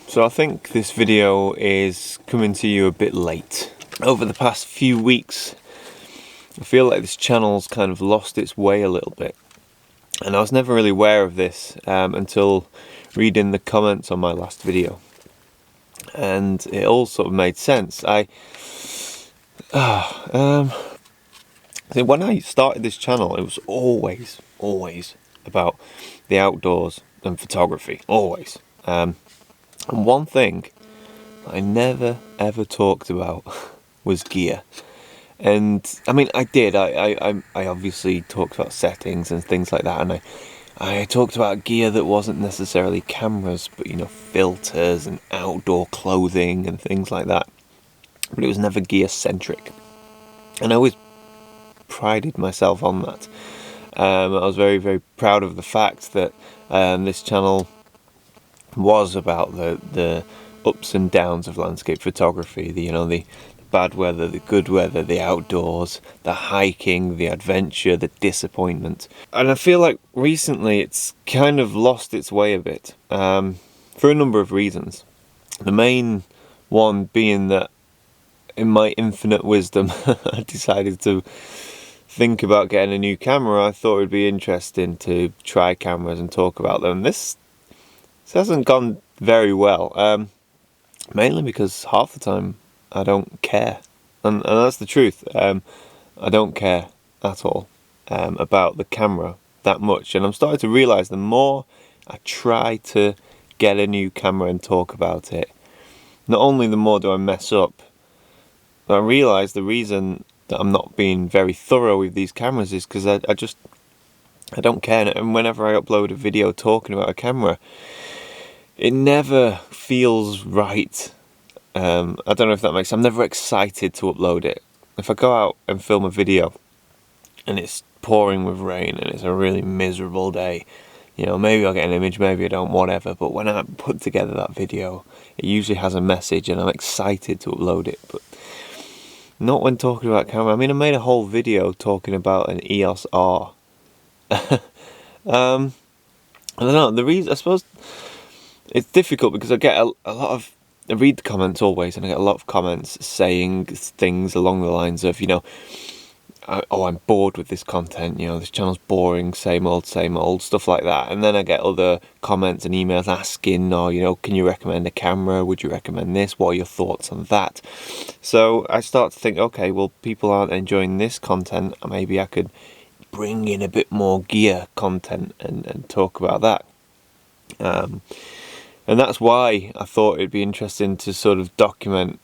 So I think this video is coming to you a bit late. Over the past few weeks, I feel like this channel's kind of lost its way a little bit. And I was never really aware of this until reading the comments on my last video. And it all sort of made sense. When I started this channel, it was always about the outdoors and photography, always. And one thing I never ever talked about was gear. And I mean, I did. I obviously talked about settings and things like that, and I talked about gear that wasn't necessarily cameras, but filters and outdoor clothing and things like that. But it was never gear centric, and I always prided myself on that. I was very proud of the fact that this channel was about the ups and downs of landscape photography. The bad weather, the good weather, the outdoors, the hiking, the adventure, the disappointment. And I feel like recently it's kind of lost its way a bit for a number of reasons. The main one being that in my infinite wisdom I decided to think about getting a new camera. I thought it would be interesting to try cameras and talk about them. This hasn't gone very well, mainly because half the time I don't care, and that's the truth. I don't care at all about the camera that much, and I'm starting to realise the more I try to get a new camera and talk about it, not only the more do I mess up, but I realise the reason that I'm not being very thorough with these cameras is because I don't care. And whenever I upload a video talking about a camera, it never feels right. I don't know if that makes sense. I'm never excited to upload it. If I go out and film a video and it's pouring with rain and it's a really miserable day, maybe I'll get an image, maybe I don't, whatever. But when I put together that video, it usually has a message and I'm excited to upload it. But not when talking about camera. I mean, I made a whole video talking about an EOS R. I don't know, the reason, I suppose it's difficult because I get a lot of, I read the comments always, and I get a lot of comments saying things along the lines of, I'm bored with this content, this channel's boring, same old, stuff like that. And then I get other comments and emails asking, can you recommend a camera? Would you recommend this? What are your thoughts on that? So I start to think, okay, well, people aren't enjoying this content, maybe I could bring in a bit more gear content and talk about that. And that's why I thought it'd be interesting to sort of document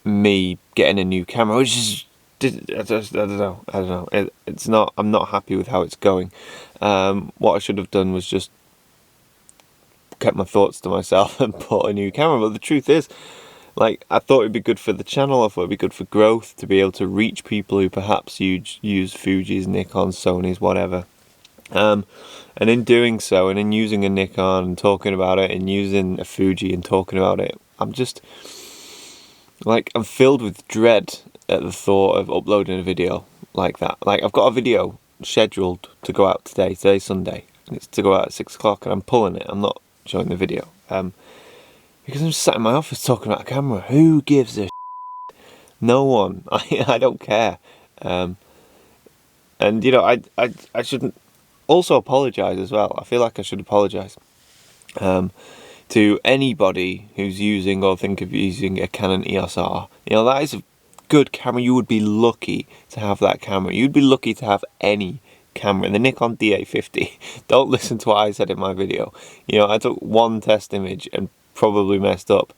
me getting a new camera, which is, I don't know. It's not. I'm not happy with how it's going. What I should have done was just kept my thoughts to myself and bought a new camera. But the truth is, I thought it'd be good for the channel. I thought it'd be good for growth, to be able to reach people who perhaps use Fujis, Nikons, Sonys, whatever. And in doing so, and in using a Nikon and talking about it, and using a Fuji and talking about it, I'm just I'm filled with dread at the thought of uploading a video like that. I've got a video scheduled to go out today. Today's Sunday, and it's to go out at 6 o'clock, and I'm pulling it. I'm not showing the video because I'm just sat in my office talking about a camera. Who gives a shit? No one. I don't care. And I shouldn't. Also apologise as well. I feel like I should apologise to anybody who's using or think of using a Canon EOS R. That is a good camera. You would be lucky to have that camera. You'd be lucky to have any camera. The Nikon D850. Don't listen to what I said in my video. I took one test image and probably messed up.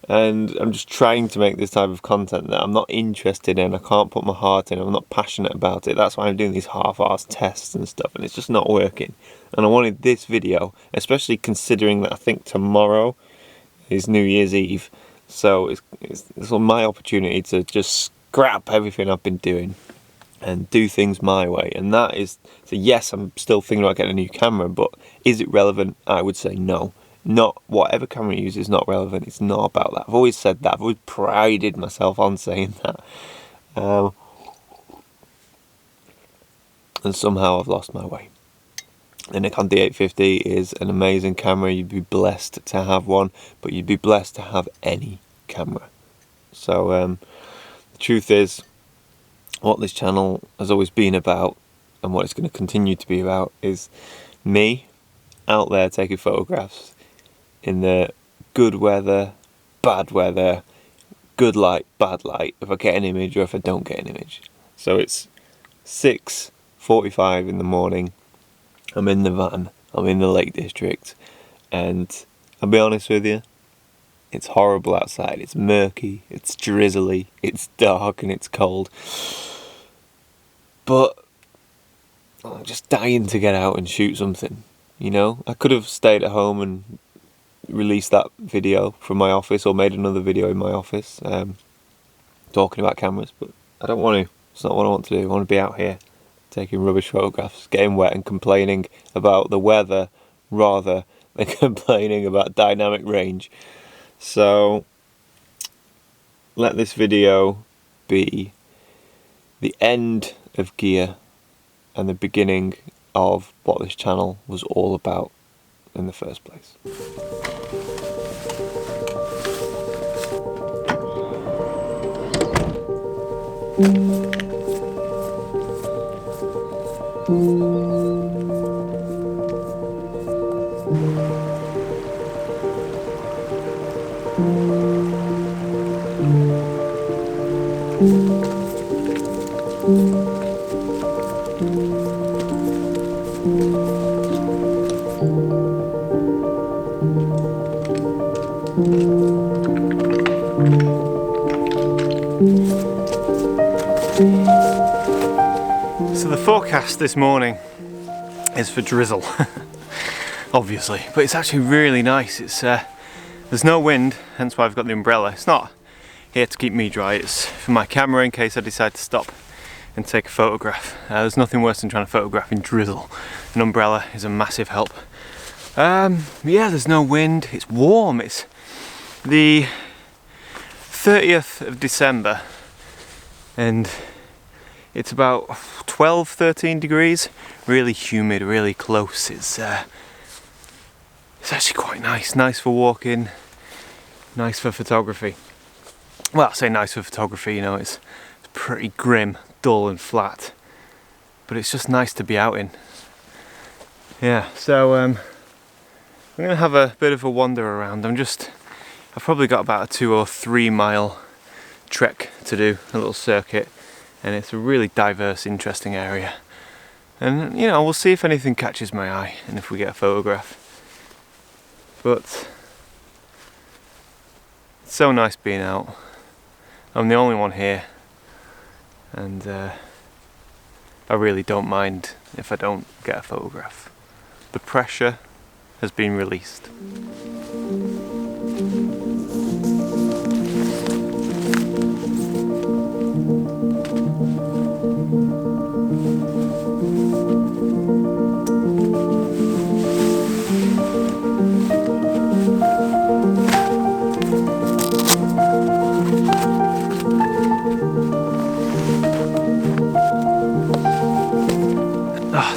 And I'm just trying to make this type of content that I'm not interested in. I can't put my heart in. I'm not passionate about it. That's why I'm doing these half-assed tests and stuff, and it's just not working. And I wanted this video, especially considering that I think tomorrow is New Year's Eve. So it's my opportunity to just scrap everything I've been doing and do things my way. And that is, so yes, I'm still thinking about getting a new camera, but is it relevant? I would say no. Not whatever camera you use is not relevant. It's not about that. I've always said that. I've always prided myself on saying that. And somehow I've lost my way. The Nikon D850 is an amazing camera. You'd be blessed to have one, but you'd be blessed to have any camera. So the truth is, what this channel has always been about, and what it's going to continue to be about, is me out there taking photographs in the good weather, bad weather, good light, bad light, if I get an image or if I don't get an image. So it's 6:45 in the morning, I'm in the van, I'm in the Lake District, and I'll be honest with you, it's horrible outside. It's murky, it's drizzly, it's dark and it's cold. But I'm just dying to get out and shoot something, you know? I could have stayed at home and released that video from my office, or made another video in my office talking about cameras, but I don't want to. It's not what I want to do. I want to be out here taking rubbish photographs, getting wet and complaining about the weather rather than complaining about dynamic range. So let this video be the end of gear and the beginning of what this channel was all about in the first place. So the forecast this morning is for drizzle, obviously, but it's actually really nice. It's there's no wind, hence why I've got the umbrella. It's not here to keep me dry, it's for my camera in case I decide to stop and take a photograph. There's nothing worse than trying to photograph in drizzle. An umbrella is a massive help. Yeah, there's no wind, it's warm. It's the 30th of December and it's about 12-13 degrees, really humid, really close. It's actually quite nice for walking, nice for photography. Well, I say nice for photography, you know, it's pretty grim, dull and flat, but it's just nice to be out in. Yeah, so I'm gonna have a bit of a wander around. I've probably got about a 2 or 3 mile trek to do, a little circuit. And it's a really diverse, interesting area. And, you know, we'll see if anything catches my eye and if we get a photograph. But it's so nice being out. I'm the only one here. And I really don't mind if I don't get a photograph. The pressure has been released.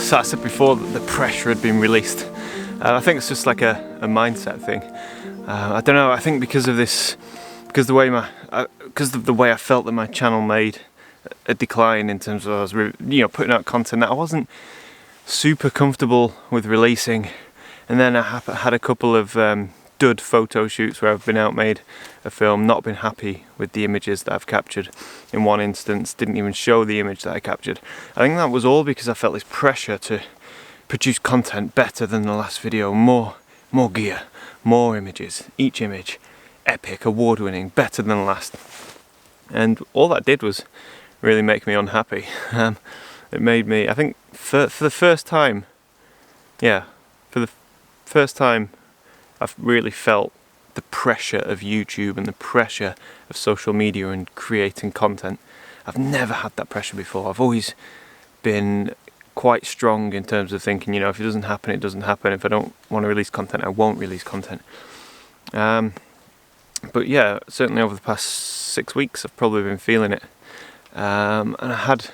So I said before that the pressure had been released. I think it's just like a mindset thing. I don't know. I think because of the way I felt that my channel made a decline in terms of I was, putting out content that I wasn't super comfortable with releasing, and then I had a couple of dud photo shoots where I've been out, made a film, not been happy with the images that I've captured. In one instance, didn't even show the image that I captured. I think that was all because I felt this pressure to produce content better than the last video, more gear, more images, each image epic, award-winning, better than the last. And all that did was really make me unhappy. It made me, I think, for the first time, I've really felt the pressure of YouTube and the pressure of social media and creating content. I've never had that pressure before. I've always been quite strong in terms of thinking, if it doesn't happen, it doesn't happen. If I don't want to release content, I won't release content. But yeah, certainly over the past 6 weeks, I've probably been feeling it. And I've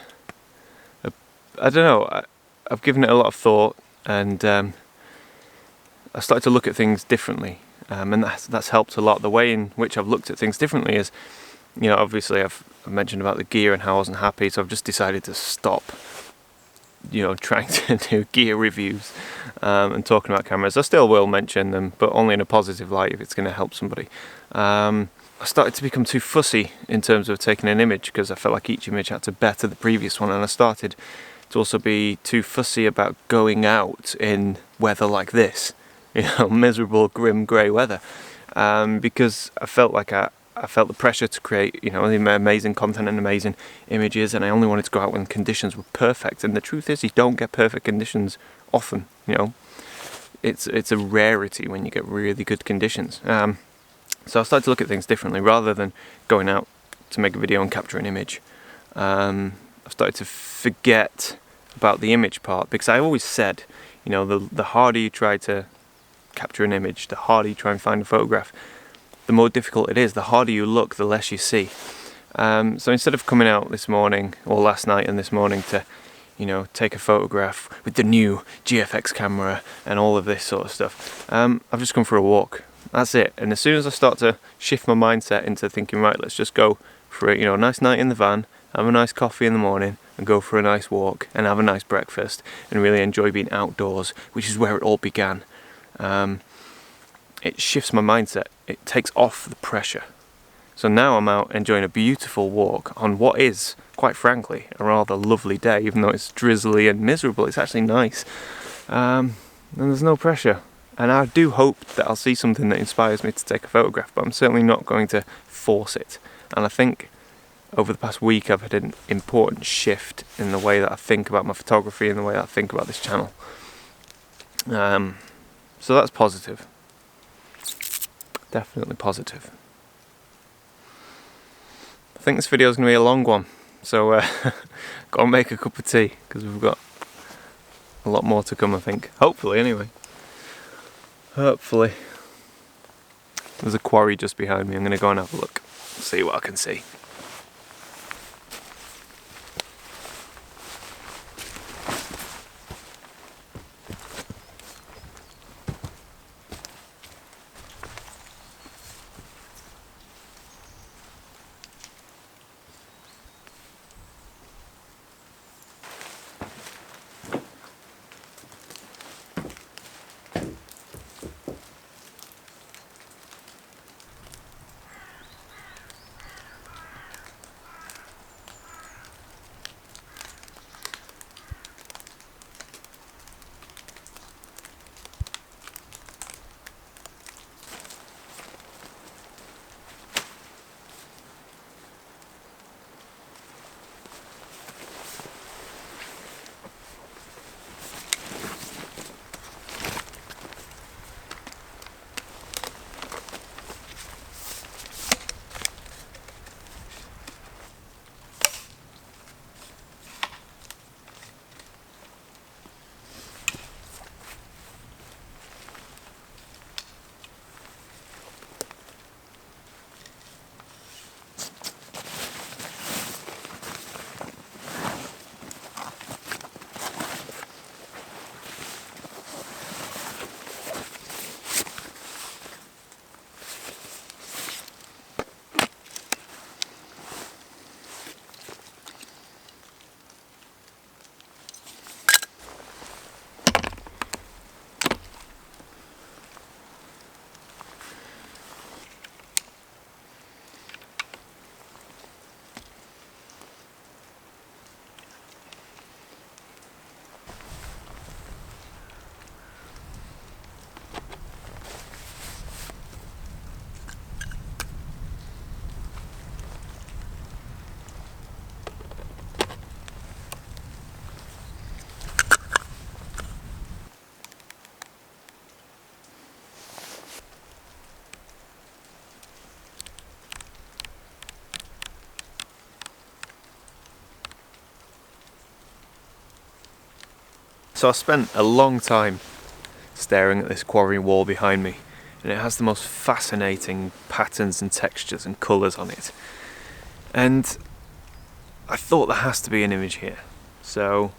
given it a lot of thought. and I started to look at things differently, and that's helped a lot. The way in which I've looked at things differently is, you know, obviously I've mentioned about the gear and how I wasn't happy, so I've just decided to stop, you know, trying to do gear reviews and talking about cameras. I still will mention them, but only in a positive light if it's going to help somebody. I started to become too fussy in terms of taking an image, because I felt like each image had to better the previous one, and I started to also be too fussy about going out in weather like this, you know, miserable, grim, grey weather, because I felt like I felt the pressure to create, you know, amazing content and amazing images, and I only wanted to go out when conditions were perfect. And the truth is, you don't get perfect conditions often, you know. It's a rarity when you get really good conditions. So I started to look at things differently. Rather than going out to make a video and capture an image, I started to forget about the image part, because I always said, you know, the harder you try to capture an image, the harder you try and find a photograph, the more difficult it is. The harder you look, the less you see. So instead of coming out this morning, or last night and this morning, to, you know, take a photograph with the new GFX camera and all of this sort of stuff, I've just gone for a walk. That's it. And as soon as I start to shift my mindset into thinking, right, let's just go for a, you know, a nice night in the van, have a nice coffee in the morning, and go for a nice walk and have a nice breakfast and really enjoy being outdoors, which is where it all began. It shifts my mindset. It takes off the pressure. So now I'm out enjoying a beautiful walk on what is, quite frankly, a rather lovely day. Even though it's drizzly and miserable, it's actually nice. And there's no pressure. And I do hope that I'll see something that inspires me to take a photograph, but I'm certainly not going to force it. And I think over the past week I've had an important shift in the way that I think about my photography and the way that I think about this channel. So that's positive. Definitely positive. I think this video is going to be a long one, so go and make a cup of tea, because we've got a lot more to come, I think. Hopefully, anyway. Hopefully. There's a quarry just behind me. I'm going to go and have a look, see what I can see. So I spent a long time staring at this quarry wall behind me, and it has the most fascinating patterns and textures and colours on it. And I thought there has to be an image here. So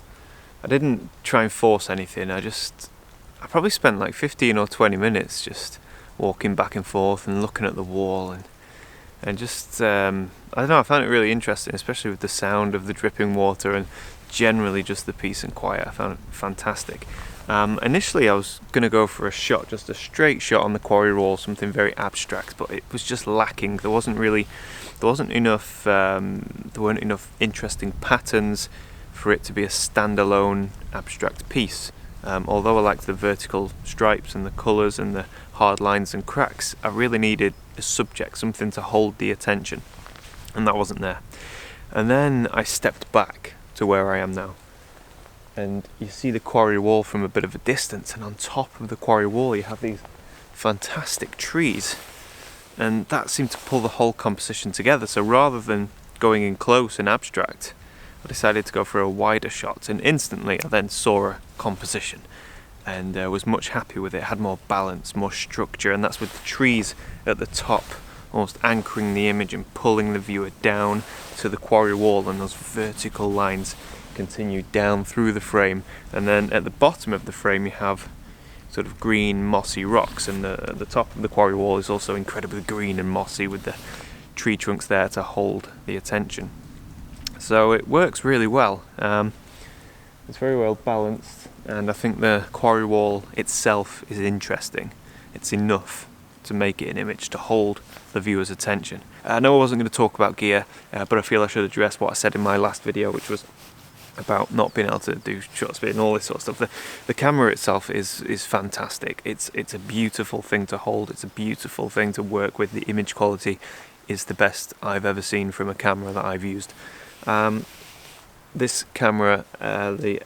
I didn't try and force anything. I probably spent like 15 or 20 minutes just walking back and forth and looking at the wall and just I don't know, I found it really interesting, especially with the sound of the dripping water and generally just the peace and quiet. I found it fantastic. Initially I was going to go for a shot, just a straight shot on the quarry wall, something very abstract, but it was just lacking. There weren't enough interesting patterns for it to be a standalone abstract piece. Although I liked the vertical stripes and the colours and the hard lines and cracks, I really needed a subject, something to hold the attention, and that wasn't there. And then I stepped back to where I am now, and you see the quarry wall from a bit of a distance, and on top of the quarry wall you have these fantastic trees, and that seemed to pull the whole composition together. So rather than going in close and abstract, I decided to go for a wider shot, and instantly I then saw a composition and was much happy with it. It had more balance, more structure, and that's with the trees at the top almost anchoring the image and pulling the viewer down to the quarry wall, and those vertical lines continue down through the frame, and then at the bottom of the frame you have sort of green mossy rocks, and the top of the quarry wall is also incredibly green and mossy with the tree trunks there to hold the attention. So it works really well. It's very well balanced, and I think the quarry wall itself is interesting. It's enough to make it an image to hold the viewer's attention. I know I wasn't going to talk about gear, but I feel I should address what I said in my last video, which was about not being able to do shutter speed and all this sort of stuff. The camera itself is fantastic. It's a beautiful thing to hold. It's a beautiful thing to work with. The image quality is the best I've ever seen from a camera that I've used. This camera, the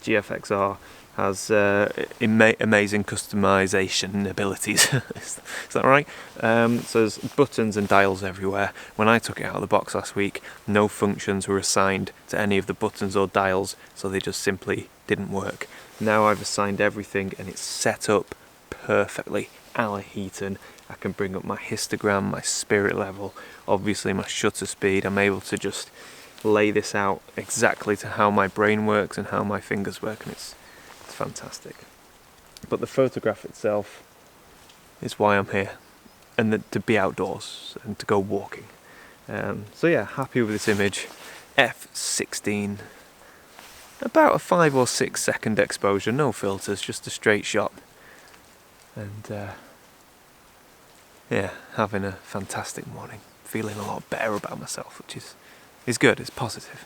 GFXR, has amazing customization abilities. Is that right? So there's buttons and dials everywhere. When I took it out of the box last week, no functions were assigned to any of the buttons or dials, so they just simply didn't work. Now I've assigned everything and it's set up perfectly. Heaton. I can bring up my histogram, my spirit level, obviously my shutter speed. I'm able to just lay this out exactly to how my brain works and how my fingers work, and it's fantastic. But the photograph itself is why I'm here, and to be outdoors and to go walking. So yeah, happy with this image. f/16, about a 5 or 6 second exposure, no filters, just a straight shot, and yeah, having a fantastic morning, feeling a lot better about myself, which is good, it's positive.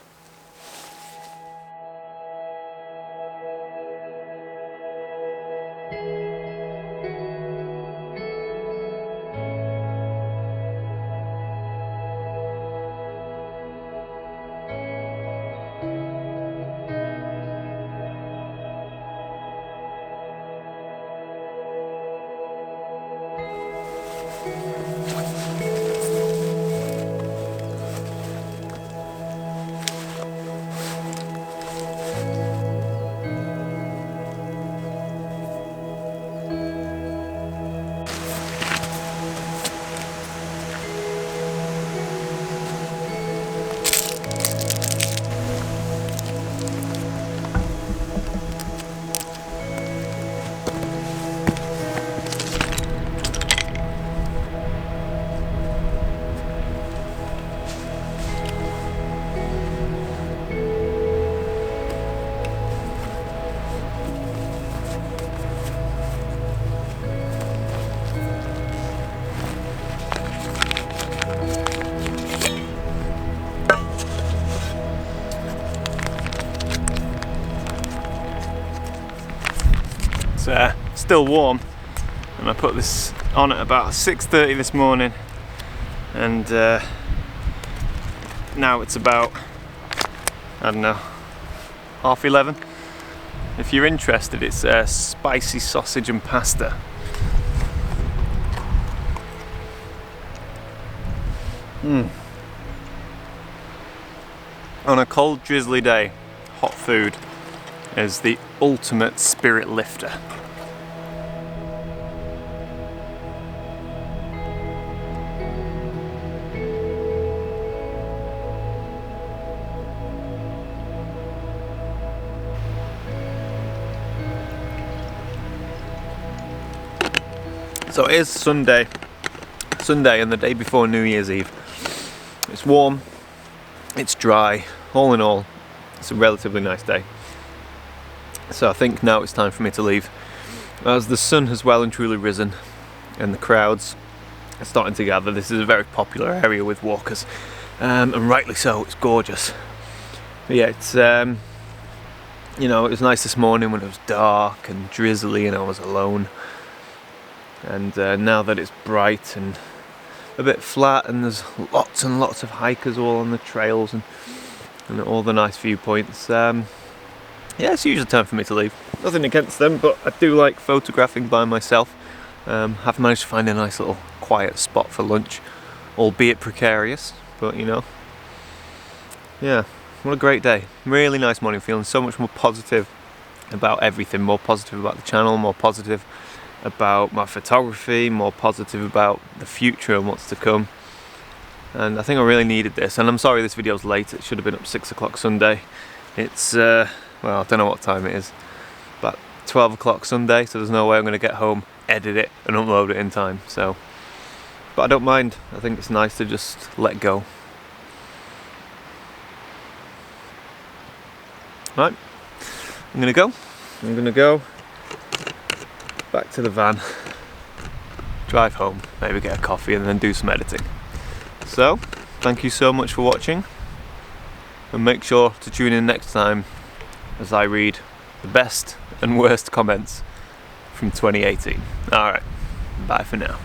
It's still warm, and I put this on at about 6:30 this morning, and now it's about, I don't know, 11:30. If you're interested, it's spicy sausage and pasta. On a cold, drizzly day, hot food is the ultimate spirit lifter. So it is Sunday and the day before New Year's Eve. It's warm, it's dry, all in all, it's a relatively nice day. So I think now it's time for me to leave, as the sun has well and truly risen and the crowds are starting to gather. This is a very popular area with walkers, and rightly so, it's gorgeous. But yeah, it's you know, it was nice this morning when it was dark and drizzly and I was alone. And now that it's bright and a bit flat and there's lots and lots of hikers all on the trails and all the nice viewpoints, yeah, it's usually time for me to leave. Nothing against them, but I do like photographing by myself. Have managed to find a nice little quiet spot for lunch, albeit precarious, but you know, yeah, what a great day. Really nice morning, feeling so much more positive about everything, more positive about the channel, more positive about my photography, more positive about the future and what's to come. And I think I really needed this, and I'm sorry this video's late. It should have been up 6 o'clock Sunday. It's well, I don't know what time it is, but 12 o'clock Sunday, so there's no way I'm going to get home, edit it and upload it in time. So, but I don't mind. I think it's nice to just let go. Right, I'm gonna go back to the van, drive home, maybe get a coffee and then do some editing. So, thank you so much for watching, and make sure to tune in next time as I read the best and worst comments from 2018. Alright, bye for now.